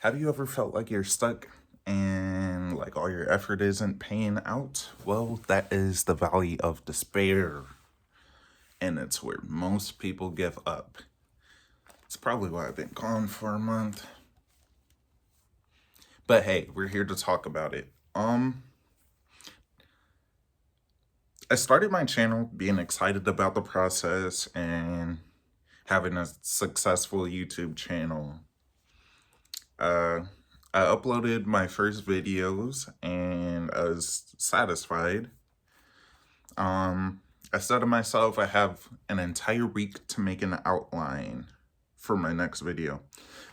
Have you ever felt like you're stuck and like all your effort isn't paying out? Well, that is the valley of despair, and it's where most people give up. It's probably why I've been gone for a month. But hey, we're here to talk about it. I started my channel being excited about the process and having a successful YouTube channel. Uh, I uploaded my first videos and I was satisfied. I said to myself, I have an entire week to make an outline for my next video.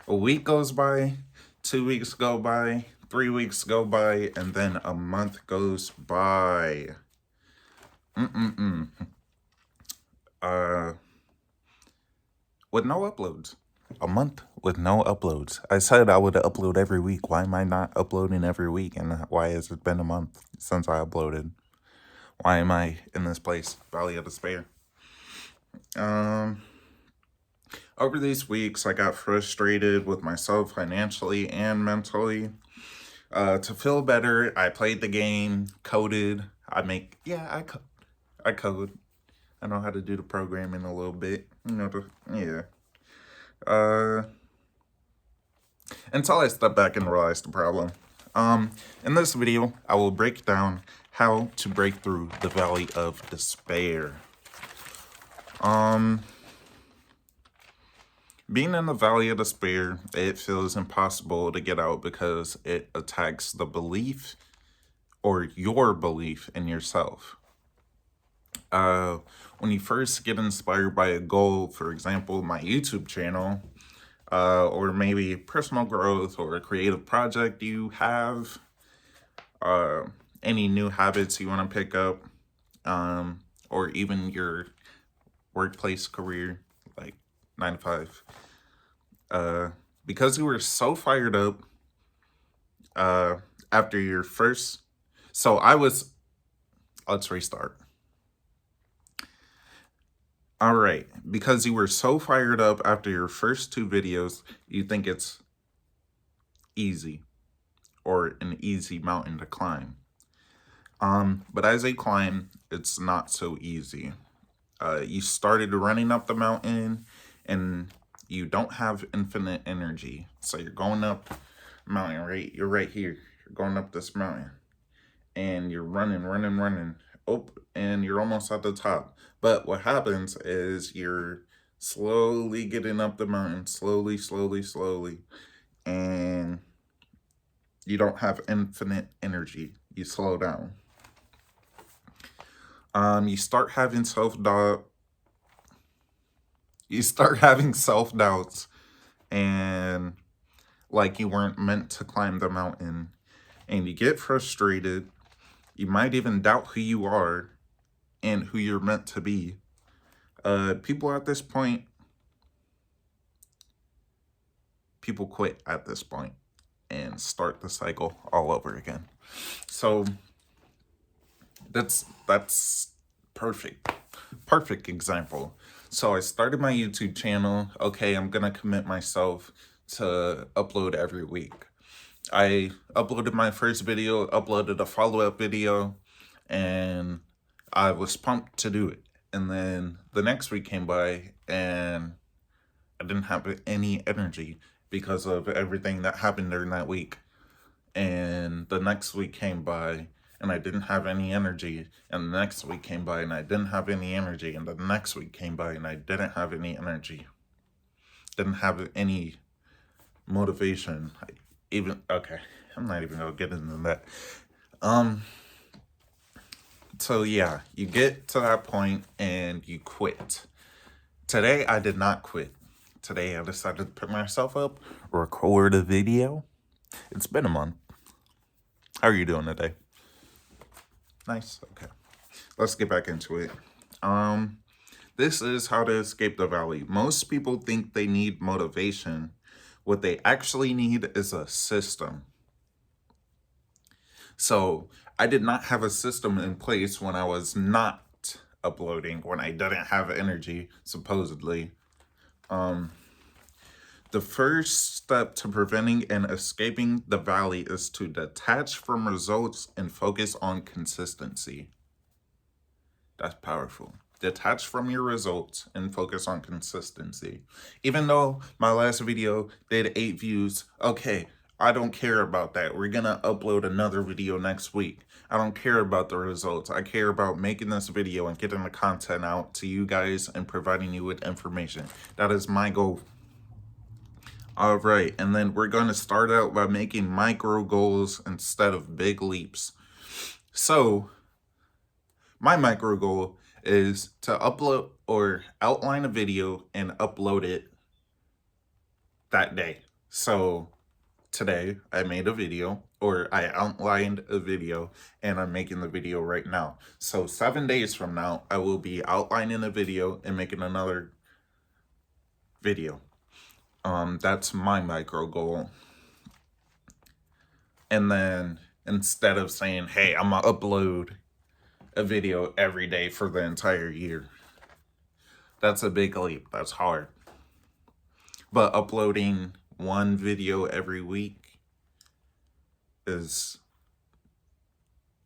A week goes by, 2 weeks go by, 3 weeks go by, and then a month goes by. Uh, with no uploads. A month with no uploads. I said I would upload every week. Why am I not uploading every week? And why has it been a month since I uploaded? Why am I in this place? Valley of Despair. Over these weeks, I got frustrated with myself financially and mentally. To feel better, I played the game, coded. I code. I know how to do the programming a little bit. Until I step back and realize the problem. In this video, I will break down how to break through the valley of despair. Being in the valley of despair, it feels impossible to get out because it attacks the belief or your belief in yourself. When you first get inspired by a goal, for example, my YouTube channel, or maybe personal growth or a creative project you have, any new habits you want to pick up, or even your workplace career, like 9 to 5. Because you were so fired up after your first, let's restart. All right, because you were so fired up after your first 2 videos, you think it's easy or an easy mountain to climb. But as you climb, it's not so easy. You started running up the mountain and you don't have infinite energy. So you're going up mountain, right? You're right here. You're going up this mountain and you're running. Oh, and you're almost at the top. But what happens is you're slowly getting up the mountain, slowly, and you don't have infinite energy. You slow down. You start having self-doubt. You start having self-doubts and like you weren't meant to climb the mountain. And you get frustrated. You might even doubt who you are and who you're meant to be. People quit at this point and start the cycle all over again. So that's perfect example. So I started my YouTube channel. Okay, I'm gonna commit myself to upload every week. I uploaded my first video, uploaded a follow-up video, and I was pumped to do it. And then the next week came by and I didn't have any energy because of everything that happened during that week. And the next week came by and I didn't have any energy. And the next week came by and I didn't have any energy. And the next week came by and I didn't have any energy. Didn't have any motivation. Okay, I'm not even gonna get into that. So yeah, you get to that point and you quit. Today, I did not quit. Today, I decided to pick myself up, record a video. It's been a month. How are you doing today? Nice. Okay. Let's get back into it. This is how to escape the valley. Most people think they need motivation. What they actually need is a system. So I did not have a system in place when I was not uploading, when I didn't have energy, supposedly. The first step to preventing and escaping the valley is to detach from results and focus on consistency. That's powerful. Detach from your results and focus on consistency. Even though my last video did 8 views, okay, I don't care about that. We're gonna upload another video next week. I don't care about the results. I care about making this video and getting the content out to you guys and providing you with information. That is my goal. All right, and then we're going to start out by making micro goals instead of big leaps. So, my micro goal is to upload or outline a video and upload it that day. So, today I made a video, or I outlined a video, and I'm making the video right now. So 7 days from now, I will be outlining a video and making another video. That's my micro goal. And then instead of saying, hey, I'm gonna upload a video every day for the entire year, that's a big leap. That's hard. But uploading one video every week is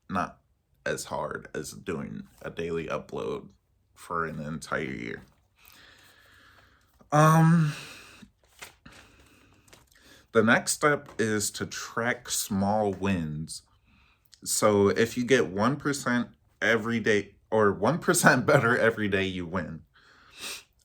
not as hard as doing a daily upload for an entire year. The next step is to track small wins. So if you get 1% every day, or 1% better every day, you win.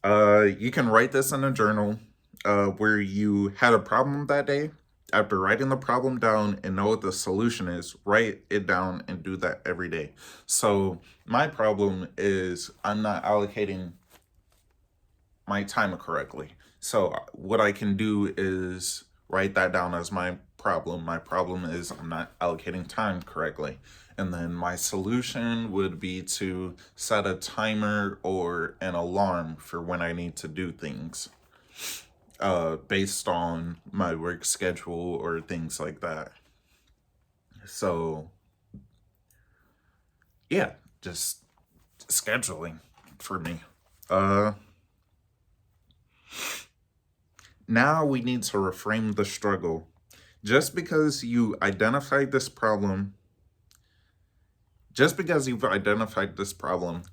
You can write this in a journal where you had a problem that day. After writing the problem down and know what the solution is, write it down and do that every day. So my problem is I'm not allocating my time correctly. So what I can do is write that down as my problem. My problem is I'm not allocating time correctly. And then my solution would be to set a timer or an alarm for when I need to do things based on my work schedule or things like that. So yeah, just scheduling for me. Now we need to reframe the struggle. Just because you've identified this problem,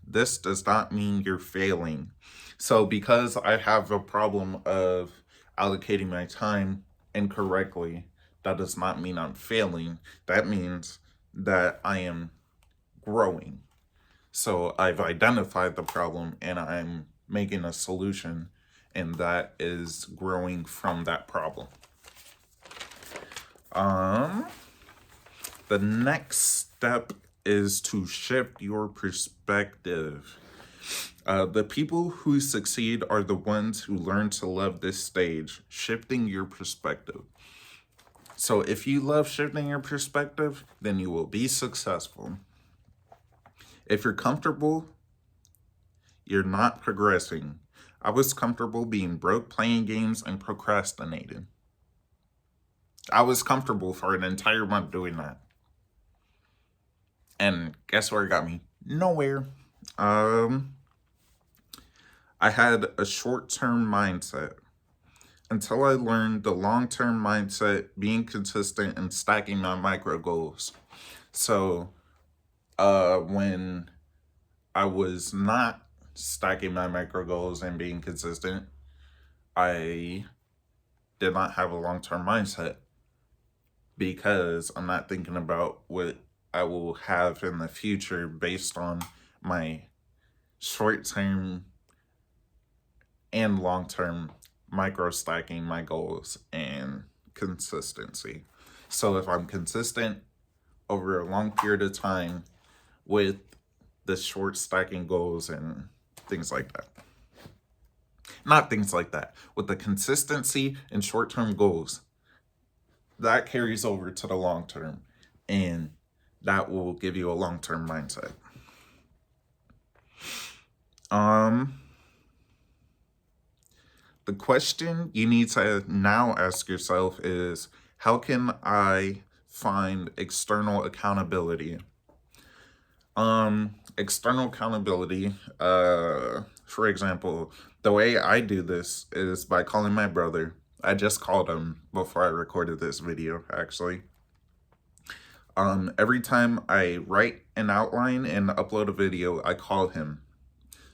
this does not mean you're failing. So because I have a problem of allocating my time incorrectly, that does not mean I'm failing. That means that I am growing. So I've identified the problem and I'm making a solution, and that is growing from that problem. The next step is to shift your perspective. The people who succeed are the ones who learn to love this stage, shifting your perspective. So if you love shifting your perspective, then you will be successful. If you're comfortable, you're not progressing. I was comfortable being broke, playing games, and procrastinating. I was comfortable for an entire month doing that. And guess where it got me? Nowhere. I had a short-term mindset until I learned the long-term mindset, being consistent and stacking my micro goals. So when I was not stacking my micro goals and being consistent, I did not have a long-term mindset because I'm not thinking about what I will have in the future based on my short-term and long-term micro stacking my goals and consistency. So if I'm consistent over a long period of time with the short stacking goals and things like that. Not things like that. With the consistency and short-term goals, that carries over to the long term, and that will give you a long-term mindset. The question you need to now ask yourself is, how can I find external accountability? External accountability, for example, the way I do this is by calling my brother. I just called him before I recorded this video, actually. Every time I write an outline and upload a video, I call him.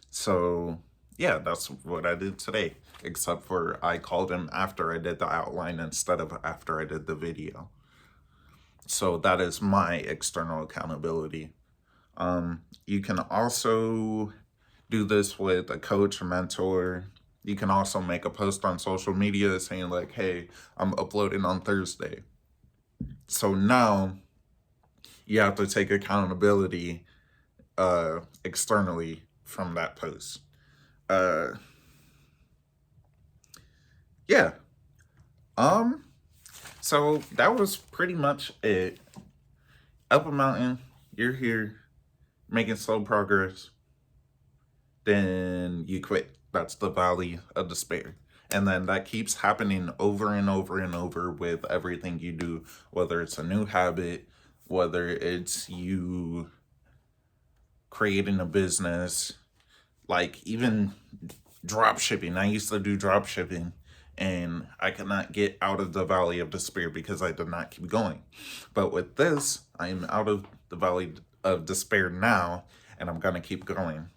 So yeah, that's what I did today, except for I called him after I did the outline instead of after I did the video. So that is my external accountability. You can also do this with a coach, a mentor. You can also make a post on social media saying like, hey, I'm uploading on Thursday. So now you have to take accountability externally from that post. Yeah. So that was pretty much it. Up a mountain, you're here making slow progress, then you quit. That's the valley of despair. And then that keeps happening over and over and over with everything you do, whether it's a new habit, whether it's you creating a business, like even drop shipping. I used to do drop shipping and I could not get out of the valley of despair because I did not keep going. But with this, I am out of the valley of despair now, and I'm gonna keep going.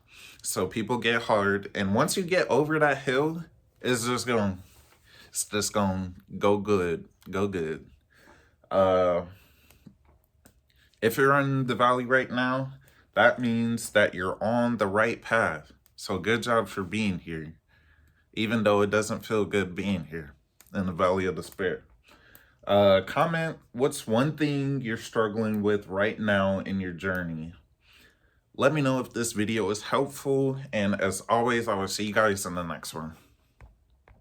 So people get hard, and once you get over that hill, it's just gonna go good, go good. If you're in the valley right now, that means that you're on the right path. So good job for being here, even though it doesn't feel good being here in the valley of despair. Comment what's one thing you're struggling with right now in your journey. Let me know if this video is helpful, and as always, I will see you guys in the next one.